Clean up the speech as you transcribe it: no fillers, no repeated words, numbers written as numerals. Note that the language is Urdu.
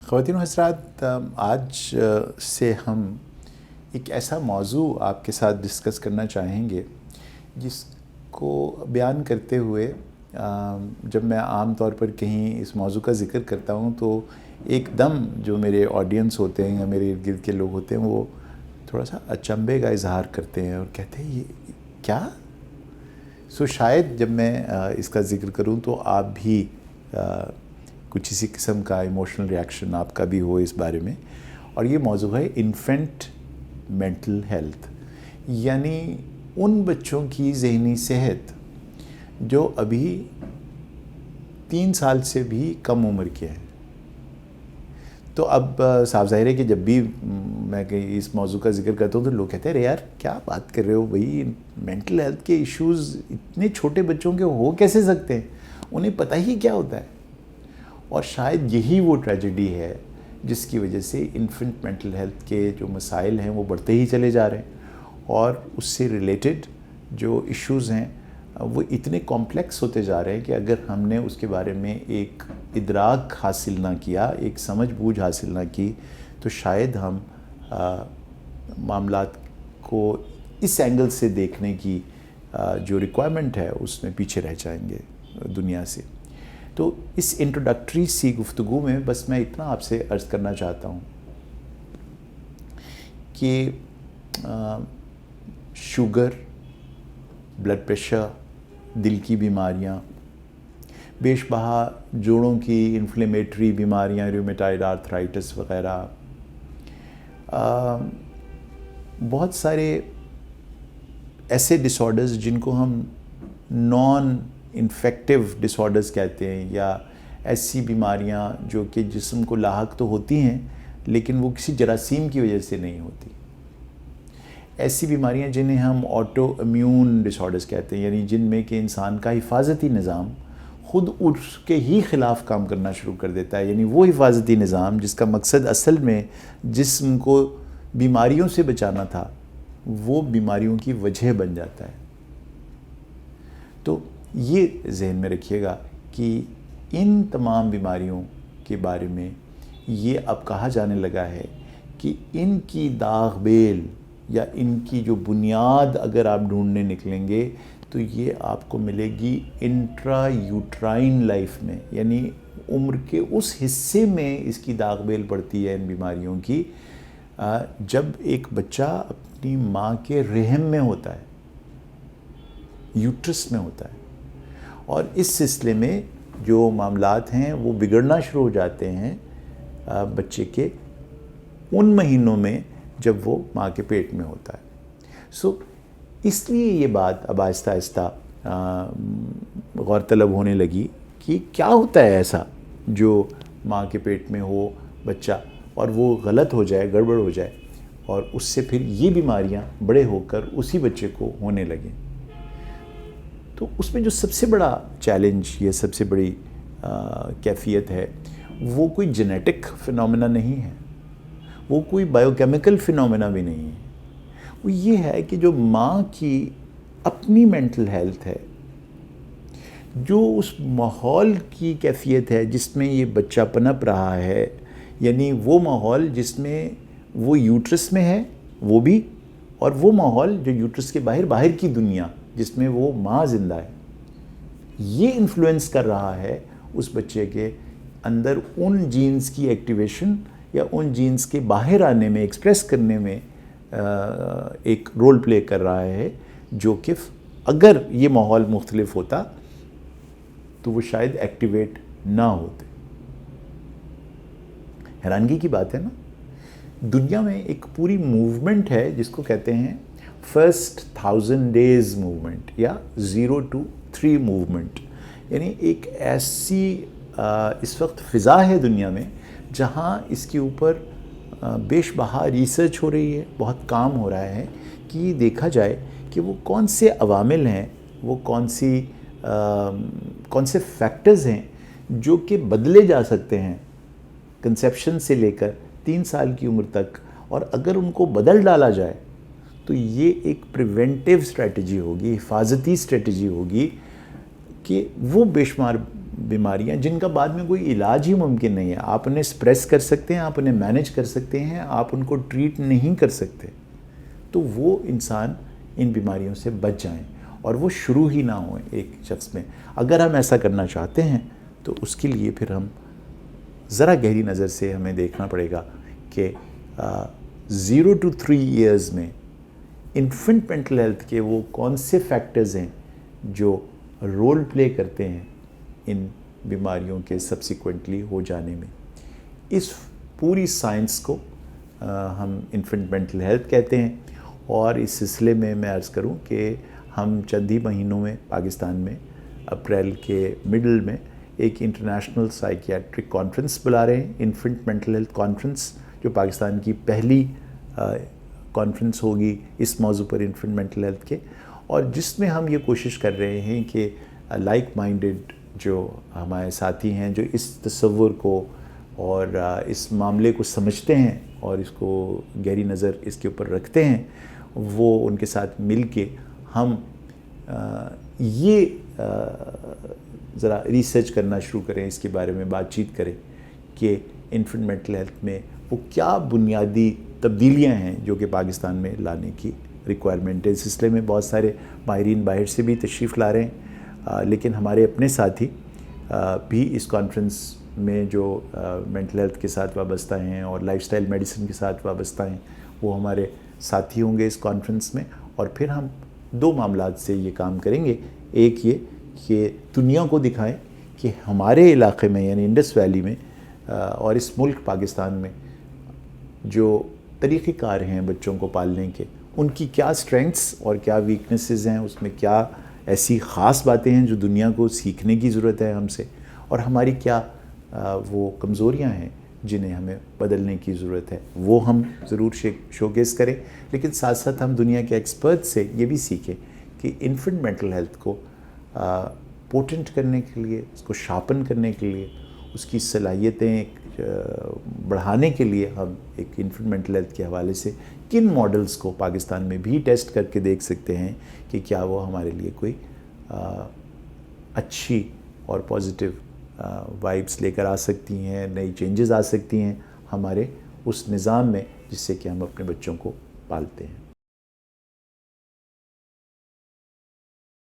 خواتین و حضرات، آج سے ہم ایک ایسا موضوع آپ کے ساتھ ڈسکس کرنا چاہیں گے جس کو بیان کرتے ہوئے جب میں عام طور پر کہیں اس موضوع کا ذکر کرتا ہوں تو ایک دم جو میرے آڈینس ہوتے ہیں یا میرے ارد گرد کے لوگ ہوتے ہیں وہ تھوڑا سا اچنبھے کا اظہار کرتے ہیں اور کہتے ہیں یہ کیا؟ شاید جب میں اس کا ذکر کروں تو آپ بھی کچھ اسی قسم کا ایموشنل ریاکشن آپ کا بھی ہو اس بارے میں. اور یہ موضوع ہے انفینٹ مینٹل ہیلتھ، یعنی ان بچوں کی ذہنی صحت جو ابھی 3 سال سے بھی کم عمر کے ہیں. تو اب صاف ظاہر ہے کہ جب بھی میں اس موضوع کا ذکر کرتا ہوں تو لوگ کہتے ہیں ارے یار کیا بات کر رہے ہو بھائی، مینٹل ہیلتھ کے ایشوز اتنے چھوٹے بچوں کے ہو کیسے سکتے ہیں، انہیں پتہ ہی کیا ہوتا ہے. اور شاید یہی وہ ٹریجڈی ہے جس کی وجہ سے انفینٹ مینٹل ہیلتھ کے جو مسائل ہیں وہ بڑھتے ہی چلے جا رہے ہیں، اور اس سے ریلیٹڈ جو ایشوز ہیں وہ اتنے کمپلیکس ہوتے جا رہے ہیں کہ اگر ہم نے اس کے بارے میں ایک ادراک حاصل نہ کیا، ایک سمجھ بوجھ حاصل نہ کی، تو شاید ہم معاملات کو اس اینگل سے دیکھنے کی جو ریکوائرمنٹ ہے اس میں پیچھے رہ جائیں گے دنیا سے. تو اس انٹروڈکٹری سی گفتگو میں بس میں اتنا آپ سے عرض کرنا چاہتا ہوں کہ شوگر، بلڈ پریشر، دل کی بیماریاں، بیش بہا جوڑوں کی انفلیمیٹری بیماریاں، ریومیٹائڈ آرتھرائٹس وغیرہ، بہت سارے ایسے ڈس آرڈرز جن کو ہم نان انفیکٹیو ڈس آرڈرز کہتے ہیں، یا ایسی بیماریاں جو کہ جسم کو لاحق تو ہوتی ہیں لیکن وہ کسی جراثیم کی وجہ سے نہیں ہوتی. ایسی بیماریاں جنہیں ہم آٹو امیون ڈس آرڈرز کہتے ہیں، یعنی جن میں کہ انسان کا حفاظتی نظام خود اس کے ہی خلاف کام کرنا شروع کر دیتا ہے. یعنی وہ حفاظتی نظام جس کا مقصد اصل میں جسم کو بیماریوں سے بچانا تھا، وہ بیماریوں کی وجہ بن جاتا ہے. تو یہ ذہن میں رکھیے گا کہ ان تمام بیماریوں کے بارے میں یہ اب کہا جانے لگا ہے کہ ان کی داغ بیل یا ان کی جو بنیاد اگر آپ ڈھونڈنے نکلیں گے تو یہ آپ کو ملے گی انٹرا یوٹرائن لائف میں، یعنی عمر کے اس حصے میں اس کی داغ بیل پڑتی ہے ان بیماریوں کی جب ایک بچہ اپنی ماں کے رحم میں ہوتا ہے، یوٹرس میں ہوتا ہے. اور اس سلسلے میں جو معاملات ہیں وہ بگڑنا شروع ہو جاتے ہیں بچے کے ان مہینوں میں جب وہ ماں کے پیٹ میں ہوتا ہے. اس لیے یہ بات اب آہستہ آہستہ غور طلب ہونے لگی کہ کیا ہوتا ہے ایسا جو ماں کے پیٹ میں ہو بچہ اور وہ غلط ہو جائے، گڑبڑ ہو جائے، اور اس سے پھر یہ بیماریاں بڑے ہو کر اسی بچے کو ہونے لگیں. تو اس میں جو سب سے بڑا چیلنج یا سب سے بڑی کیفیت ہے وہ کوئی جینیٹک فنومینا نہیں ہے، وہ کوئی بائیو کیمیکل فنومینا بھی نہیں ہے. وہ یہ ہے کہ جو ماں کی اپنی مینٹل ہیلتھ ہے، جو اس ماحول کی کیفیت ہے جس میں یہ بچہ پنپ رہا ہے، یعنی وہ ماحول جس میں وہ یوٹرس میں ہے وہ بھی، اور وہ ماحول جو یوٹرس کے باہر کی دنیا جس میں وہ ماں زندہ ہے، یہ انفلوئنس کر رہا ہے اس بچے کے اندر ان جینز کی ایکٹیویشن یا ان جینز کے باہر آنے میں، ایکسپریس کرنے میں ایک رول پلے کر رہا ہے، جو کہ اگر یہ ماحول مختلف ہوتا تو وہ شاید ایکٹیویٹ نہ ہوتے. حیرانگی کی بات ہے نا. دنیا میں ایک پوری موومنٹ ہے جس کو کہتے ہیں فرسٹ 1000 days موومنٹ یا 0 to 3 موومنٹ. یعنی ایک ایسی اس وقت فضا ہے دنیا میں جہاں اس کے اوپر بیش بہا ریسرچ ہو رہی ہے، بہت کام ہو رہا ہے کہ یہ دیکھا جائے کہ وہ کون سے عوامل ہیں، وہ کون سے فیکٹرز ہیں جو کہ بدلے جا سکتے ہیں کنسیپشن سے لے کر 3 سال کی عمر تک، اور اگر ان کو بدل ڈالا جائے تو یہ ایک پریونٹیو اسٹریٹجی ہوگی، حفاظتی اسٹریٹجی ہوگی کہ وہ بے شمار بیماریاں جن کا بعد میں کوئی علاج ہی ممکن نہیں ہے. آپ انہیں سپریس کر سکتے ہیں, آپ انہیں مینیج کر سکتے ہیں, آپ ان کو ٹریٹ نہیں کر سکتے, تو وہ انسان ان بیماریوں سے بچ جائیں اور وہ شروع ہی نہ ہوں ایک شخص میں. اگر ہم ایسا کرنا چاہتے ہیں تو اس کے لیے پھر ہم ذرا گہری نظر سے ہمیں دیکھنا پڑے گا کہ 0 to 3 ایئرز میں انفنٹ مینٹل ہیلتھ کے وہ کون سے فیکٹرز ہیں جو رول پلے کرتے ہیں ان بیماریوں کے سبسیکوینٹلی ہو جانے میں. اس پوری سائنس کو ہم انفنٹ مینٹل ہیلتھ کہتے ہیں. اور اس سلسلے میں عرض کروں کہ ہم چند ہی مہینوں میں پاکستان میں اپریل کے مڈل میں ایک انٹرنیشنل سائیکیاٹرک کانفرنس بلا رہے ہیں, انفنٹ مینٹل ہیلتھ کانفرنس, جو پاکستان کی پہلی کانفرنس ہوگی اس موضوع پر انفنٹ مینٹل ہیلتھ کے, اور جس میں ہم یہ کوشش کر رہے ہیں کہ لائک مائنڈڈ جو ہمارے ساتھی ہیں جو اس تصور کو اور اس معاملے کو سمجھتے ہیں اور اس کو گہری نظر اس کے اوپر رکھتے ہیں, وہ ان کے ساتھ مل کے ہم یہ ذرا ریسرچ کرنا شروع کریں, اس کے بارے میں بات چیت کریں کہ انفنٹ مینٹل ہیلتھ میں وہ کیا بنیادی تبدیلیاں ہیں جو کہ پاکستان میں لانے کی ریکوائرمنٹ ہے. اس سلسلے میں بہت سارے ماہرین باہر سے بھی تشریف لا رہے ہیں, لیکن ہمارے اپنے ساتھی بھی اس کانفرنس میں جو مینٹل ہیلتھ کے ساتھ وابستہ ہیں اور لائف سٹائل میڈیسن کے ساتھ وابستہ ہیں وہ ہمارے ساتھی ہوں گے اس کانفرنس میں. اور پھر ہم 2 معاملات سے یہ کام کریں گے. ایک یہ کہ دنیا کو دکھائیں کہ ہمارے علاقے میں یعنی انڈس ویلی میں اور اس ملک پاکستان میں جو طریقہ کار ہیں بچوں کو پالنے کے, ان کی کیا سٹرینگثس اور کیا ویکنیسز ہیں, اس میں کیا ایسی خاص باتیں ہیں جو دنیا کو سیکھنے کی ضرورت ہے ہم سے, اور ہماری کیا وہ کمزوریاں ہیں جنہیں ہمیں بدلنے کی ضرورت ہے, وہ ہم ضرور شوکیس کریں. لیکن ساتھ ساتھ ہم دنیا کے ایکسپرٹ سے یہ بھی سیکھیں کہ انفنٹ مینٹل ہیلتھ کو پوٹنٹ کرنے کے لیے, اس کو شارپن کرنے کے لیے, اس کی صلاحیتیں بڑھانے کے لیے ہم ایک انفنٹ مینٹل ہیلتھ کے حوالے سے کن ماڈلز کو پاکستان میں بھی ٹیسٹ کر کے دیکھ سکتے ہیں کہ کیا وہ ہمارے لیے کوئی اچھی اور پازیٹیو وائبس لے کر آ سکتی ہیں, نئی چینجز آ سکتی ہیں ہمارے اس نظام میں جس سے کہ ہم اپنے بچوں کو پالتے ہیں.